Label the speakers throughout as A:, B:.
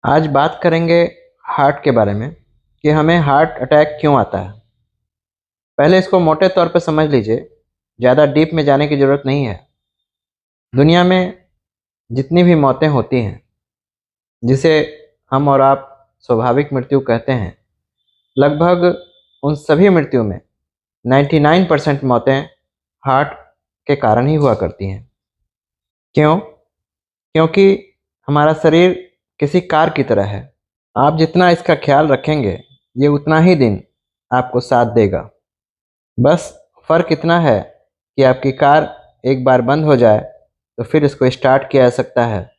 A: आज बात करेंगे हार्ट के बारे में कि हमें हार्ट अटैक क्यों आता है। पहले इसको मोटे तौर पे समझ लीजिए, ज़्यादा डीप में जाने की ज़रूरत नहीं है। दुनिया में जितनी भी मौतें होती हैं, जिसे हम और आप स्वाभाविक मृत्यु कहते हैं, लगभग उन सभी मृत्यु में 99% मौतें हार्ट के कारण ही हुआ करती हैं। क्यों? क्योंकि हमारा शरीर किसी कार की तरह है। आप जितना इसका ख्याल रखेंगे, ये उतना ही दिन आपको साथ देगा। बस फ़र्क इतना है कि आपकी कार एक बार बंद हो जाए तो फिर इसको स्टार्ट किया जा सकता है।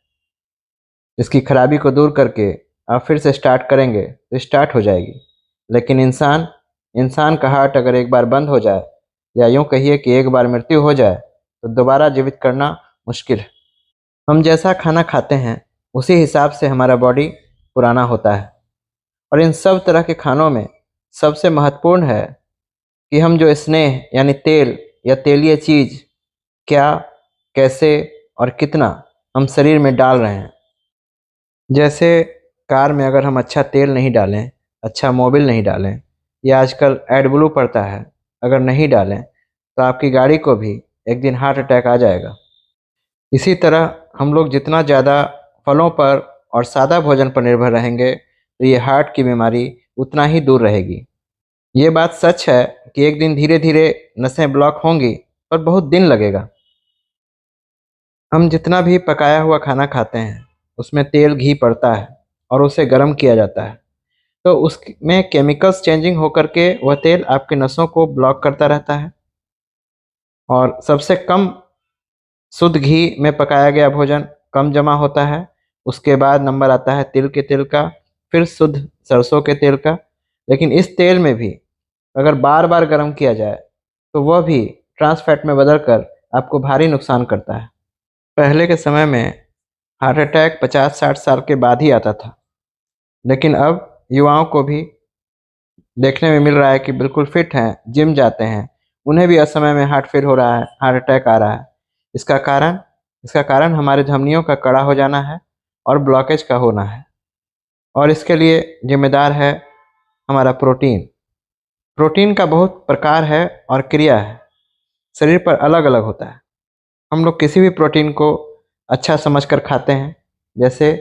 A: इसकी खराबी को दूर करके आप फिर से स्टार्ट करेंगे तो स्टार्ट हो जाएगी। लेकिन इंसान का हार्ट अगर एक बार बंद हो जाए, या यूँ कहिए कि एक बार मृत्यु हो जाए, तो दोबारा जीवित करना मुश्किल है। हम जैसा खाना खाते हैं उसी हिसाब से हमारा बॉडी पुराना होता है। और इन सब तरह के खानों में सबसे महत्वपूर्ण है कि हम जो स्नेह यानी तेल या तेलीय चीज़ क्या, कैसे और कितना हम शरीर में डाल रहे हैं। जैसे कार में अगर हम अच्छा तेल नहीं डालें, अच्छा मोबिल नहीं डालें, या आजकल एडब्लू पड़ता है, अगर नहीं डालें तो आपकी गाड़ी को भी एक दिन हार्ट अटैक आ जाएगा। इसी तरह हम लोग जितना ज़्यादा फलों पर और सादा भोजन पर निर्भर रहेंगे, तो ये हार्ट की बीमारी उतना ही दूर रहेगी। ये बात सच है कि एक दिन धीरे धीरे नसें ब्लॉक होंगी, पर बहुत दिन लगेगा। हम जितना भी पकाया हुआ खाना खाते हैं उसमें तेल घी पड़ता है और उसे गर्म किया जाता है, तो उसमें केमिकल्स चेंजिंग होकर के वह तेल आपके नसों को ब्लॉक करता रहता है। और सबसे कम शुद्ध घी में पकाया गया भोजन कम जमा होता है। उसके बाद नंबर आता है तिल के तेल का, फिर शुद्ध सरसों के तेल का। लेकिन इस तेल में भी अगर बार बार गर्म किया जाए तो वह भी ट्रांस फैट में बदलकर आपको भारी नुकसान करता है। पहले के समय में हार्ट अटैक 50-60 साल के बाद ही आता था, लेकिन अब युवाओं को भी देखने में मिल रहा है कि बिल्कुल फिट हैं, जिम जाते हैं, उन्हें भी असमय में हार्ट फेल हो रहा है, हार्ट अटैक आ रहा है। इसका कारण इसका कारण हमारे धमनियों का कड़ा हो जाना है और ब्लॉकेज का होना है। और इसके लिए जिम्मेदार है हमारा प्रोटीन। प्रोटीन का बहुत प्रकार है और क्रिया है, शरीर पर अलग अलग होता है। हम लोग किसी भी प्रोटीन को अच्छा समझकर खाते हैं। जैसे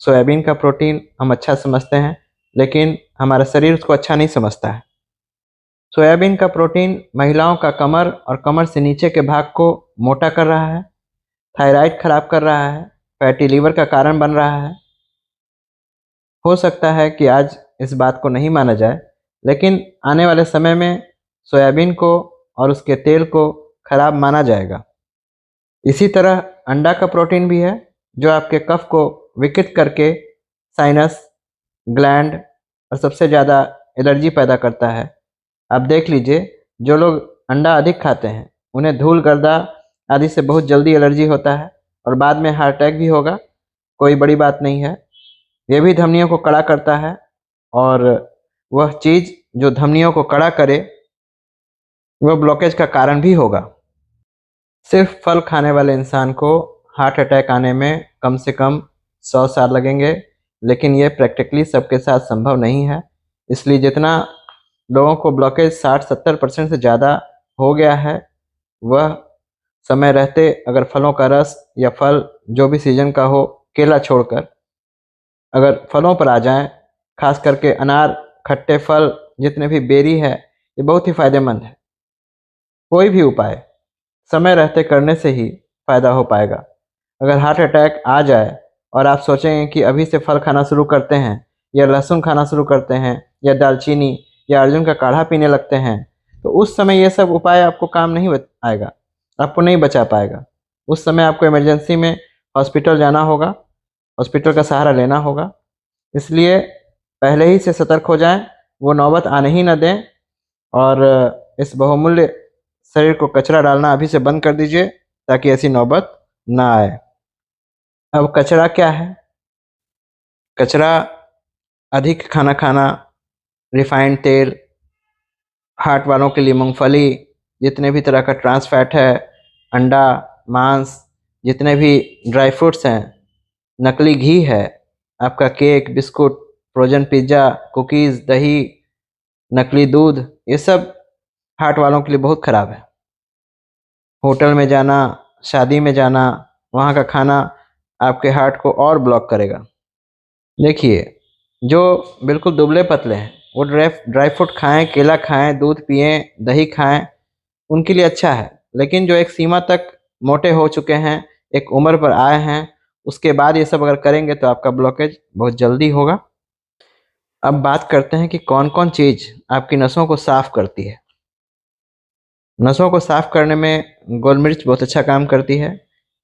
A: सोयाबीन का प्रोटीन हम अच्छा समझते हैं, लेकिन हमारा शरीर उसको अच्छा नहीं समझता है। सोयाबीन का प्रोटीन महिलाओं का कमर और कमर से नीचे के भाग को मोटा कर रहा है, थायराइड खराब कर रहा है, फैटी लीवर का कारण बन रहा है। हो सकता है कि आज इस बात को नहीं माना जाए, लेकिन आने वाले समय में सोयाबीन को और उसके तेल को खराब माना जाएगा। इसी तरह अंडा का प्रोटीन भी है, जो आपके कफ को विकृत करके साइनस, ग्लैंड और सबसे ज़्यादा एलर्जी पैदा करता है। आप देख लीजिए, जो लोग अंडा अधिक खाते हैं उन्हें धूल गर्दा आदि से बहुत जल्दी एलर्जी होता है और बाद में हार्ट अटैक भी होगा। कोई बड़ी बात नहीं है। ये भी धमनियों को कड़ा करता है, और वह चीज़ जो धमनियों को कड़ा करे वह ब्लॉकेज का कारण भी होगा। सिर्फ फल खाने वाले इंसान को हार्ट अटैक आने में कम से कम 100 साल लगेंगे, लेकिन ये प्रैक्टिकली सबके साथ संभव नहीं है। इसलिए जितना लोगों को ब्लॉकेज 60-70% से ज़्यादा हो गया है, वह समय रहते अगर फलों का रस या फल जो भी सीजन का हो, केला छोड़कर अगर फलों पर आ जाएं, खास करके अनार, खट्टे फल, जितने भी बेरी है, ये बहुत ही फ़ायदेमंद है। कोई भी उपाय समय रहते करने से ही फ़ायदा हो पाएगा। अगर हार्ट अटैक आ जाए और आप सोचेंगे कि अभी से फल खाना शुरू करते हैं, या लहसुन खाना शुरू करते हैं, या दालचीनी या अर्जुन का काढ़ा पीने लगते हैं, तो उस समय ये सब उपाय आपको काम नहीं आएगा, आपको नहीं बचा पाएगा। उस समय आपको इमरजेंसी में हॉस्पिटल जाना होगा, हॉस्पिटल का सहारा लेना होगा। इसलिए पहले ही से सतर्क हो जाएं, वो नौबत आने ही न दें। और इस बहुमूल्य शरीर को कचरा डालना अभी से बंद कर दीजिए, ताकि ऐसी नौबत ना आए। अब कचरा क्या है? कचरा अधिक खाना खाना, रिफाइंड तेल, हार्ट वालों के लिए मूंगफली, जितने भी तरह का ट्रांस फैट है, अंडा, मांस, जितने भी ड्राई फ्रूट्स हैं, नकली घी है, आपका cake, biscuit, frozen pizza, cookies, दही, नकली दूध, ये सब हार्ट वालों के लिए बहुत ख़राब है। होटल में जाना, शादी में जाना, वहाँ का खाना आपके हार्ट को और ब्लॉक करेगा। देखिए, जो बिल्कुल दुबले-पतले हैं, वो ड्राई फ्रूट खाएँ, केला खाएँ, दूध पिएँ, दही खाएँ, उनके लिए अच्छा है। लेकिन जो एक सीमा तक मोटे हो चुके हैं, एक उम्र पर आए हैं, उसके बाद ये सब अगर करेंगे तो आपका ब्लॉकेज बहुत जल्दी होगा। अब बात करते हैं कि कौन-कौन चीज़ आपकी नसों को साफ़ करती है। नसों को साफ़ करने में गोल मिर्च बहुत अच्छा काम करती है।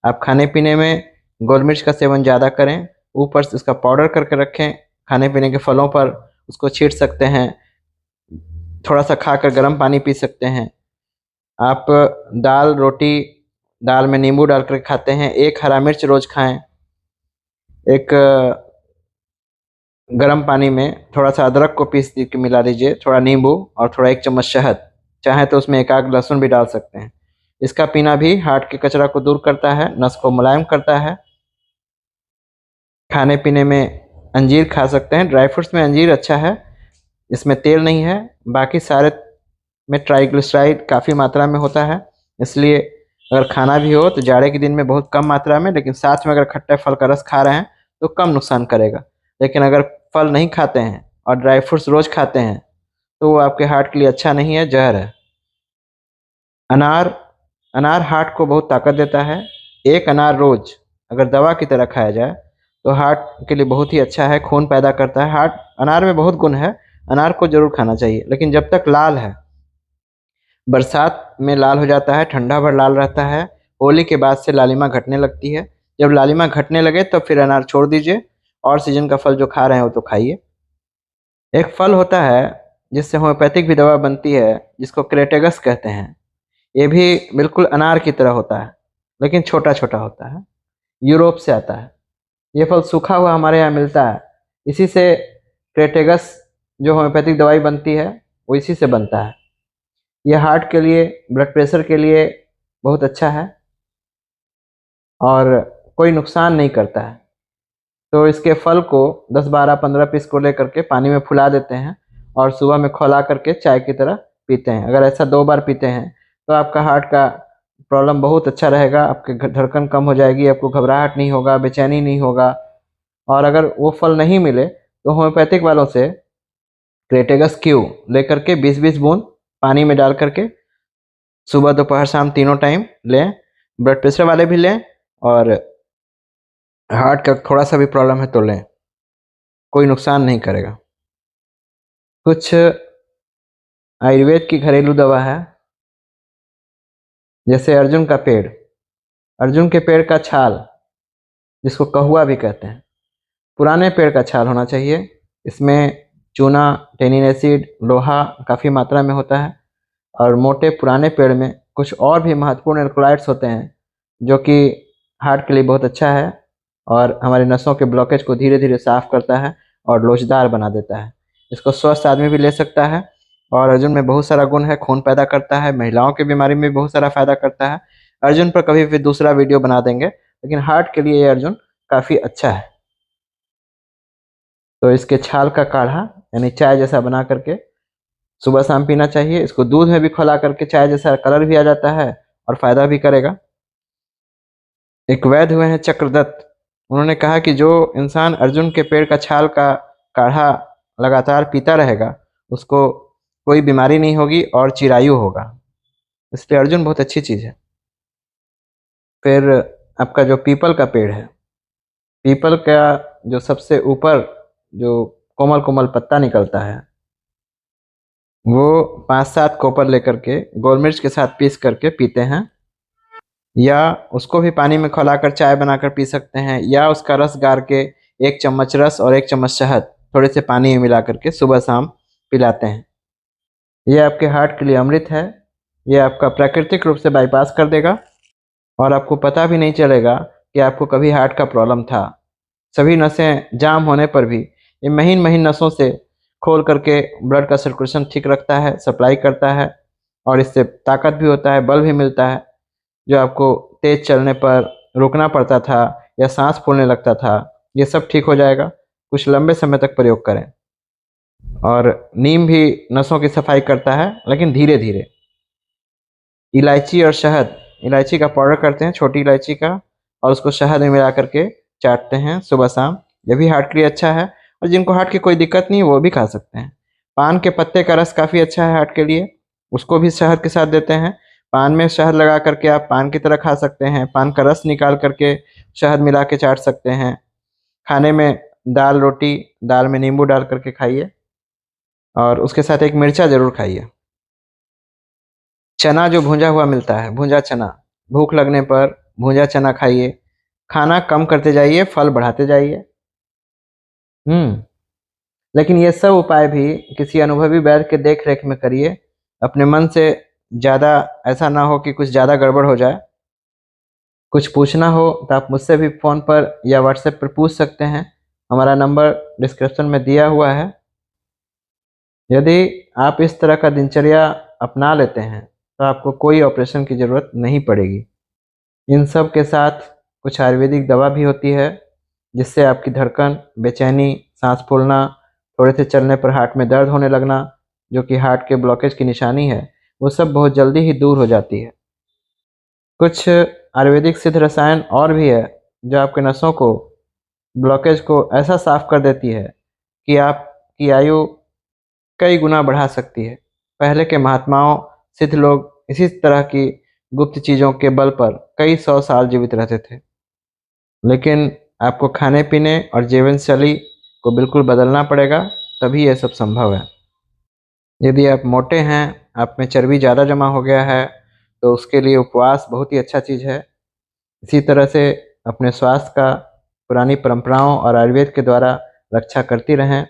A: आप खाने-पीने में गोल मिर्च का सेवन ज़्यादा करें, ऊपर से उसका पाउडर करके रखें, खाने-पीने के फलों पर उसको छींट सकते हैं, थोड़ा-सा खाकर गर्म पानी पी सकते हैं। आप दाल, रोटी, दाल में नींबू डाल कर खाते हैं, 1 हरा मिर्च रोज़ खाएँ। एक गर्म पानी में थोड़ा-सा अदरक को पीस के मिला दीजिए, थोड़ा नींबू और थोड़ा 1 चम्मच शहद, चाहें तो उसमें 1 आध लहसुन भी डाल सकते हैं। इसका पीना भी हार्ट के कचरा को दूर करता है, नस को मुलायम करता है। खाने-पीने में अंजीर खा सकते हैं, ड्राई फ्रूट्स में अंजीर अच्छा है, इसमें तेल नहीं है, बाकी सारे में ट्राइग्लिसराइड काफ़ी मात्रा में होता है, इसलिए अगर खाना भी हो तो जाड़े के दिन में बहुत कम मात्रा में, लेकिन साथ में अगर खट्टे फल का रस खा रहे हैं तो कम नुकसान करेगा। लेकिन अगर फल नहीं खाते हैं और ड्राई फ्रूट्स रोज़ खाते हैं तो वो आपके हार्ट के लिए अच्छा नहीं है, ज़हर है। अनार अनार हार्ट को बहुत ताकत देता है। 1 अनार रोज़ अगर दवा की तरह खाया जाए तो हार्ट के लिए बहुत ही अच्छा है, खून पैदा करता है। अनार में बहुत गुण है, अनार को ज़रूर खाना चाहिए, लेकिन जब तक लाल है, बरसात में लाल हो जाता है, ठंडा भर लाल रहता है, होली के बाद से लालिमा घटने लगती है। जब लालिमा घटने लगे तब फिर अनार छोड़ दीजिए और सीज़न का फल जो खा रहे हैं वो तो खाइए। एक फल होता है जिससे होम्योपैथिक भी दवा बनती है, जिसको क्रेटेगस कहते हैं। ये भी बिल्कुल अनार की तरह होता है, लेकिन छोटा-छोटा होता है, यूरोप से आता है। ये फल सूखा हुआ हमारे यहाँ मिलता है, इसी से क्रेटेगस जो होम्योपैथिक दवाई बनती है, वो इसी से बनता है। ये हार्ट के लिए, ब्लड प्रेशर के लिए बहुत अच्छा है और कोई नुकसान नहीं करता है। तो इसके फल को 10, 12, 15 पीस को लेकर के पानी में फुला देते हैं और सुबह में खौला करके चाय की तरह पीते हैं। अगर ऐसा 2 बार पीते हैं तो आपका हार्ट का प्रॉब्लम बहुत अच्छा रहेगा, आपकी धड़कन कम हो जाएगी, आपको घबराहट नहीं होगा, बेचैनी नहीं होगा। और अगर वो फल नहीं मिले तो होम्योपैथिक वालों से क्रेटेगस क्यू लेकर के 20-20 बूंद पानी में डाल करके सुबह, दोपहर, शाम तीनों टाइम लें। ब्लड प्रेशर वाले भी लें और हार्ट का थोड़ा-सा भी प्रॉब्लम है तो लें, कोई नुकसान नहीं करेगा। कुछ आयुर्वेद की घरेलू दवा है, जैसे अर्जुन का पेड़। अर्जुन के पेड़ का छाल, जिसको कहुआ भी कहते हैं, पुराने पेड़ का छाल होना चाहिए। इसमें चूना, टेनिन एसिड, लोहा काफ़ी मात्रा में होता है और मोटे पुराने पेड़ में कुछ और भी महत्वपूर्ण इलेक्ट्रोलाइट्स होते हैं, जो कि हार्ट के लिए बहुत अच्छा है और हमारी नसों के ब्लॉकेज को धीरे-धीरे साफ़ करता है और लोचदार बना देता है। इसको स्वस्थ आदमी भी ले सकता है और अर्जुन में बहुत सारा गुण है, खून पैदा करता है, महिलाओं की बीमारी में भी बहुत सारा फ़ायदा करता है। अर्जुन पर कभी भी दूसरा वीडियो बना देंगे, लेकिन हार्ट के लिए ये अर्जुन काफ़ी अच्छा है। तो इसके छाल का काढ़ा यानी चाय जैसा बना करके सुबह शाम पीना चाहिए। इसको दूध में भी खौला करके चाय जैसा कलर भी आ जाता है और फ़ायदा भी करेगा। एक वैद्य हुए हैं चक्रदत्त, उन्होंने कहा कि जो इंसान अर्जुन के पेड़ का छाल का काढ़ा लगातार पीता रहेगा, उसको कोई बीमारी नहीं होगी और चिरायु होगा। इसलिए अर्जुन बहुत अच्छी चीज़ है। फिर आपका जो पीपल का पेड़ है, पीपल का जो सबसे ऊपर जो कोमल-कोमल पत्ता निकलता है, वो 5-7 कोपर लेकर के गोल मिर्च के साथ पीस करके पीते हैं, या उसको भी पानी में खौलाकर चाय बनाकर पी सकते हैं, या उसका रस गार के 1 चम्मच रस और 1 चम्मच शहद थोड़े से पानी में मिला करके सुबह शाम पिलाते हैं। ये आपके हार्ट के लिए अमृत है। ये आपका प्राकृतिक रूप से बाईपास कर देगा और आपको पता भी नहीं चलेगा कि आपको कभी हार्ट का प्रॉब्लम था। सभी नसें जाम होने पर भी ये महीन-महीन नसों से खोल करके ब्लड का सर्कुलेशन ठीक रखता है, सप्लाई करता है और इससे ताकत भी होता है, बल भी मिलता है। जो आपको तेज़ चलने पर रुकना पड़ता था या साँस फूलने लगता था, ये सब ठीक हो जाएगा। कुछ लंबे समय तक प्रयोग करें। और नीम भी नसों की सफाई करता है, लेकिन धीरे धीरे। इलायची और शहद, इलायची का पाउडर करते हैं, छोटी इलायची का, और उसको शहद में मिला करके चाटते हैं सुबह शाम। ये भी हार्ट के लिए अच्छा है, और जिनको हार्ट की कोई दिक्कत नहीं वो भी खा सकते हैं। पान के पत्ते का रस काफ़ी अच्छा है हार्ट के लिए, उसको भी शहद के साथ देते हैं। पान में शहद लगा करके आप पान की तरह खा सकते हैं, पान का रस निकाल करके शहद मिला के चाट सकते हैं। खाने में दाल रोटी, दाल में नींबू डाल करके खाइए, और उसके साथ एक मिर्चा ज़रूर खाइए। चना जो भुंजा हुआ मिलता है, भुंजा चना, भूख लगने पर भुंजा चना खाइए। खाना कम करते जाइए, फल बढ़ाते जाइए। लेकिन ये सब उपाय भी किसी अनुभवी वैद्य के देख रेख में करिए। अपने मन से ज़्यादा ऐसा ना हो कि कुछ ज़्यादा गड़बड़ हो जाए। कुछ पूछना हो तो आप मुझसे भी फ़ोन पर या व्हाट्सएप पर पूछ सकते हैं। हमारा नंबर डिस्क्रिप्शन में दिया हुआ है। यदि आप इस तरह का दिनचर्या अपना लेते हैं तो आपको कोई ऑपरेशन की ज़रूरत नहीं पड़ेगी। इन सब के साथ कुछ आयुर्वेदिक दवा भी होती है, जिससे आपकी धड़कन, बेचैनी, सांस फूलना, थोड़े से चलने पर हार्ट में दर्द होने लगना, जो कि हार्ट के ब्लॉकेज की निशानी है, वो सब बहुत जल्दी ही दूर हो जाती है। कुछ आयुर्वेदिक सिद्ध रसायन और भी है जो आपके नसों को, ब्लॉकेज को ऐसा साफ कर देती है कि आपकी आयु कई गुना बढ़ा सकती है। पहले के महात्माओं, सिद्ध लोग इसी तरह की गुप्त चीज़ों के बल पर कई 100 साल जीवित रहते थे। लेकिन आपको खाने पीने और जीवन शैली को बिल्कुल बदलना पड़ेगा, तभी ये सब संभव है। यदि आप मोटे हैं, आप में चर्बी ज़्यादा जमा हो गया है, तो उसके लिए उपवास बहुत ही अच्छा चीज़ है। इसी तरह से अपने स्वास्थ्य का पुरानी परंपराओं और आयुर्वेद के द्वारा रक्षा करती रहें।